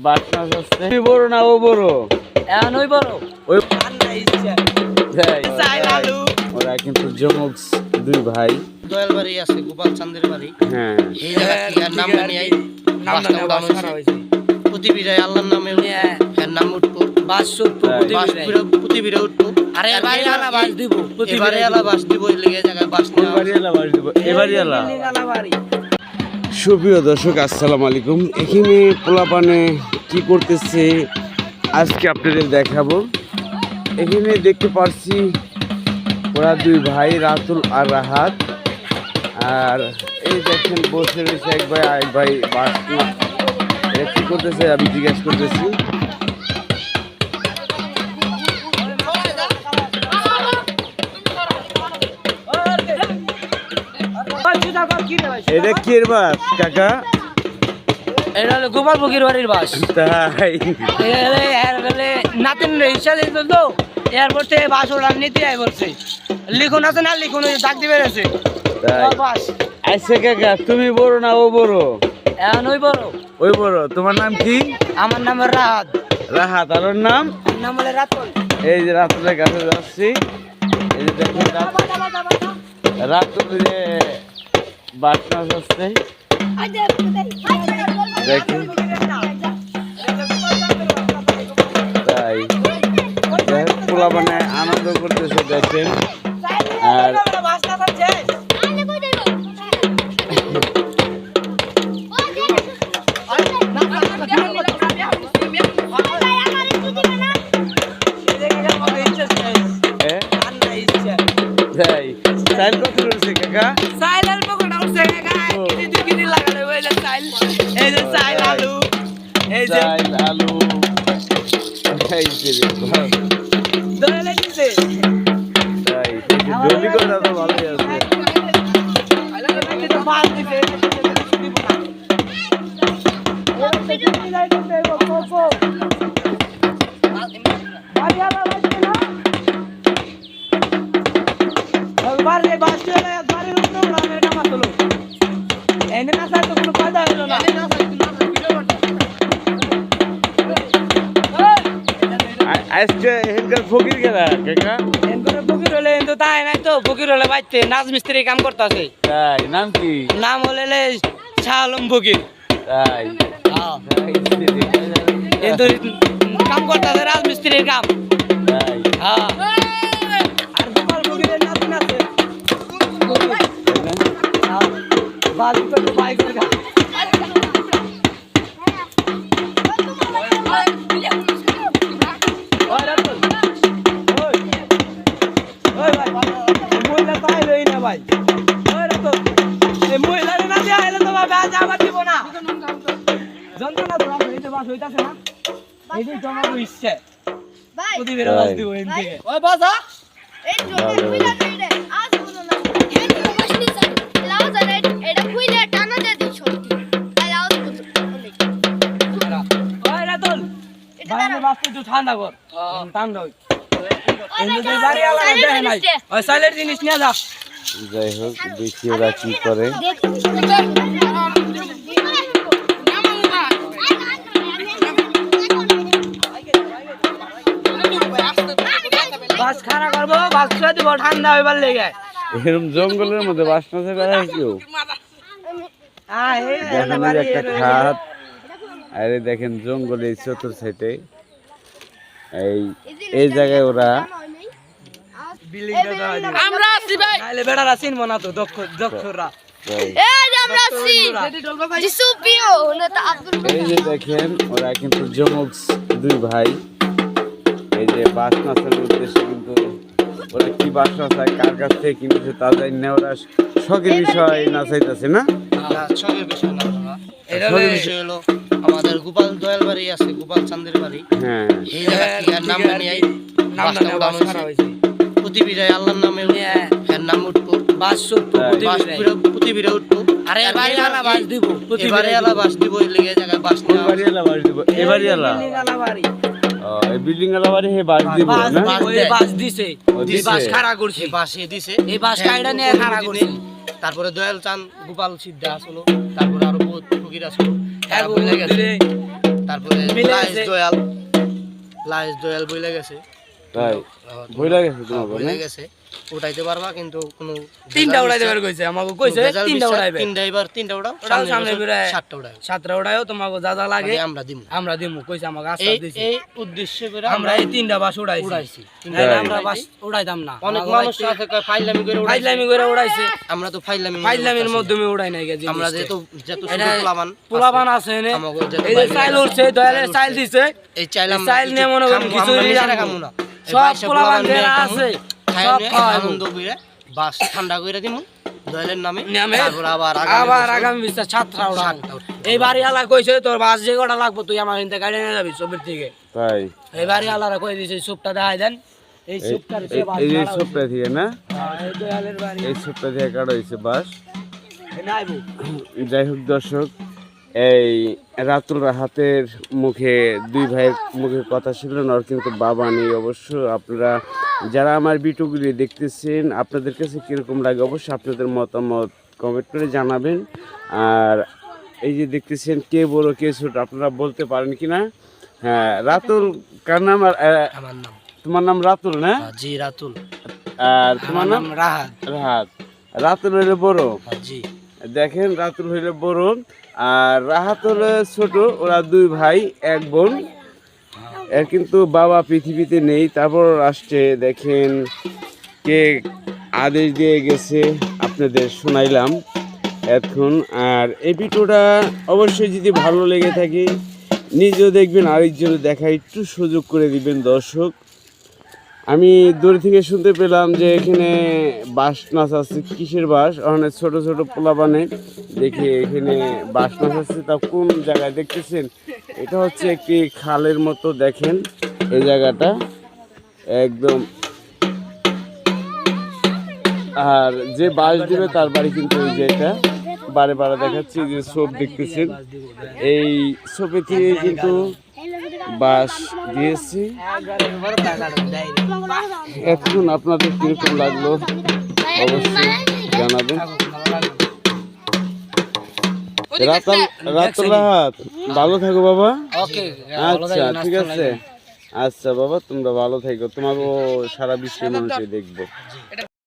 বাস মাছ আসছে। তুই বড় না ও বড়? এখন ওই বড় ওই চাই আলু। ওরা কিন্তু জমক দুই ভাই। দয়াল বাড়ি আছে গোপাল চান্দের বাড়ি। হ্যাঁ এই জায়গা নাম জানি এই নামটা উড়ানো হয়েছে প্রতিবিরায় আল্লাহর নামে এর নাম উঠবো বাস প্রতিবিরা উঠবো। আরে এবারে আলা বাস দিব এবারে আলা বাস দিব এই লেগে জায়গায় বাস এবারে আলা সুপ্রিয় দর্শক আসসালামু আলাইকুম। এখানে পোলাপানে কি করতেছে আজকে আপনাদের দেখাবো। এখানে দেখতে পারছি ওরা দুই ভাই রাতুল আর রাহাত, আর এই দেখেন বসে রয়েছে এক ভাই বাস কি করতেছে আমি জিজ্ঞেস করতেছি। এটা কি বাস কাকা? এটা হলো গোপাল ফকির বাড়ির বাস। তাই নাতিন রিক্সা দিত তো এয়ারপোর্ট থেকে বাস ওড়ান নিতে আই বলছে। লিখুন আছে না লিখুন ডাক দিবে রয়েছে বাস। আচ্ছা কাকা তুমি বড় না ও বড়? এখন ওই বড়। ওই বড়। তোমার নাম কি? আমার নাম রাহাত। রাহাত। আর ওর নাম? নাম হলো রাতুল। এই যে রাতুলের কাছে যাচ্ছি। এই যে দেখুন রাতুলে বাস মাছ আসছে। দেখুন তাই পোলা মানে আনন্দ করতেছে দেখেন। আর সাইল কত রয়েছে কাকা? সাইল অল্প করে উঠছে কাকা। কিনি দুই কিনি লাগালে হইলো সাইল। এই যে সাইল আলু, এই যে সাইল আলু, এই যে দলে দিছে। তাই জলদি করে দাও তো ভালোই আছে। তো বাস দিছে। আজকে এখানকার ফকির গেলা কাকা? ফকির হলে কিন্তু তাই নাই তো। ফকির হলে বাইতে নাচ মিস্ত্রি কাম করতেছে। তাই নাম কি? নাম হলে শাহ আলম ফকির। তাই কিন্তু কাম করতেছে রাজমিস্ত্রির কাম। তাই হ্যাঁ। আর গোপাল ফকিরের নাতিন আছে। বাজি করতে বাইক করে ঠান্ডা কর ঠান্ডা জিনিস নিয়ে যা। যাই হোক দেখি ওরা কি করে। বাস খানা করবো বাস খেয়ে দিব ঠান্ডা হইবার লেগে। এরকম জঙ্গলের মধ্যে বাস মাছে বেড়ায় কেউ দেখেন একটা খাত। আরে দেখেন জঙ্গলে চতুর সাইডে এই জায়গায় ওরা আমরা আছি ভাই। নাইলে বেড়ারা চিনবো না তো দক্ষরা। এই যে দেখেন ওরা কিন্তু জমক দুই ভাই। এই যে বাস নাচার উদ্দেশ্যে কিন্তু ওরা কি বাস নাচায় কার কাছ থেকে কিনেছে তা জানি না। ওরা শখের বিষয় নাচাইতেছে না? শখের বিষয় না, শখের বিষয় হলো আমাদের গোপাল দয়াল বাড়ি আছে গোপাল চান্দের বাড়ি। হ্যাঁ এই জায়গা নাম জানি এই নামটা উড়ানো হয়েছে প্রতিবিরায় আল্লাহর নামে এর নাম উঠবো বাস প্রতিবিরা উঠবো। আরে এবারে আলা বাস দিব এবারে আলা বাস দিব এই লেগে জায়গায় বাস এবারে আলা বাস দিব। এবারে আলা এই বিল্ডিং আলা বাড়ি হে বাস দিব না? ওই বাস দিছে। এই বাস খাড়া করছে। বাসে দিছে এই বাস কাইডা নিয়ে খাড়া করছে। তারপরে দয়াল চাঁদ গোপাল সিদ্ধা আসলো। তারপরে আরো বহুত ফকির আসলো। তারপরে মিলে লাইস গেছে। দয়াল বইলে গেছে, তাই ভয় লাগেছে তোমার বইলে গেছে, উঠাইতে পারবা কিন্তু কোনো তিনটা উড়াইতে পারে কইছে আমাকে কইছে তিনটা উড়াইবে তিনটা উড়াও, ওটাও সামনে ঘুরে 7টা উড়াও, 7টা উড়াইও তোমাকে যা যা লাগে আমরা দিমু। আমরা দিমু কইছে আমাকে আশ্বাস দিছে এই উদ্দেশ্যে করে আমরা এই তিনটা বাস উড়াইছি উড়াইছি। নাহলে আমরা বাস উড়াইতাম না অনেক মানুষ আছে কয় ফাইলামি করে উড়াইছি। ফাইজলামি করে উড়াইছে আমরা তো ফাইলামির ফাইজলামির মাধ্যমে উড়াই নাই গেছি আমরা যেহেতু এটা পোলাবান পোলাপান আছে এনে আমাকে যেহেতু এই যে চাইল উঠছে দয়ালের চাইল দিছে এই চাইলাম চাইল নিয়ে মনে করেন খিচুড়ি খামু না, সব পোলাপান যারা আছে সব খাওয়াবো। আনন্দ করে বাস ঠান্ডা করে দিমু দয়ালের নামে, নামে তারপর আবার আগামী বিস্তার 7টা উড়াবো। 7টা উড়াবো। এই বাড়ি আলা কইছে তোর বাস যে কটা লাগবো তুই আমার এখান থেকে গাড়ি নিয়ে যাবি ছবির থেকে। তাই এই বাড়ি আলারা কই দিছে সুপটা দেখাই দেন এই সুপটার সে বাস এই যে ভাড়া সোপটা থেকে না হইছে। এই দয়ালের বাড়ি এই সোপটা থেকে কাটা হয়েছে বাস। নাইবো যাই হোক দর্শক, এই রাতুল রাহাতের মুখে দুই ভাইয়ের মুখে কথা শুনলেন, ওর কিন্তু বাবা নেই। অবশ্য আপনারা যারা আমার ভিডিওগুলি দেখতেছেন আপনাদের কাছে কীরকম লাগে অবশ্যই আপনাদের মতামত কমেন্ট করে জানাবেন। আর এই যে দেখতেছেন কে বড় কে ছোট আপনারা বলতে পারেন কি না? হ্যাঁ, রাতুল কার নাম? আর আমার নাম তোমার নাম রাতুল না? জি রাতুল, আর তোমার নাম রাহাত। রাহাত। রাতুল হইলে বড়, জি দেখেন রাতুল হইলে বড় আর রাহাত হলে ছোট। ওরা দুই ভাই এক বোন, এর কিন্তু বাবা পৃথিবীতে নেই। তারপর আসছে দেখেন কে আদেশ দিয়ে গেছে আপনাদের শোনাইলাম এখন। আর এই ভিডিওটা অবশ্যই যদি ভালো লেগে থাকে নিজেও দেখবেন, আরেকজন দেখা একটু সুযোগ করে দিবেন দর্শক। আমি দূর থেকে শুনতে পেলাম যে এখানে বাঁশ নাচ আছে। কিসের বাঁশ? ওখানে ছোট ছোট পোলাপানে দেখি এখানে বাঁশ নাচ আছে। তা কোন জায়গায় দেখতেছেন? এটা হচ্ছে একটি খালের মতো, দেখেন এই জায়গাটা একদম। আর যে বাঁশ দিবে তার বাড়ি কিন্তু ওই যে এটা বারে বারে দেখাচ্ছি যে সোপ দেখতেছেন, এই সোপে থেকে কিন্তু বাঁশ দিয়েছি। এখন আপনাদের কিরকম লাগলো অবশ্যই জানাবেন। রাতুল রাহাত ভালো থাকো বাবা। ওকে আচ্ছা ঠিক আছে, আচ্ছা বাবা তোমরা ভালো থাকো, তোমাকেও সারা বিশ্বের মানুষে দেখবো।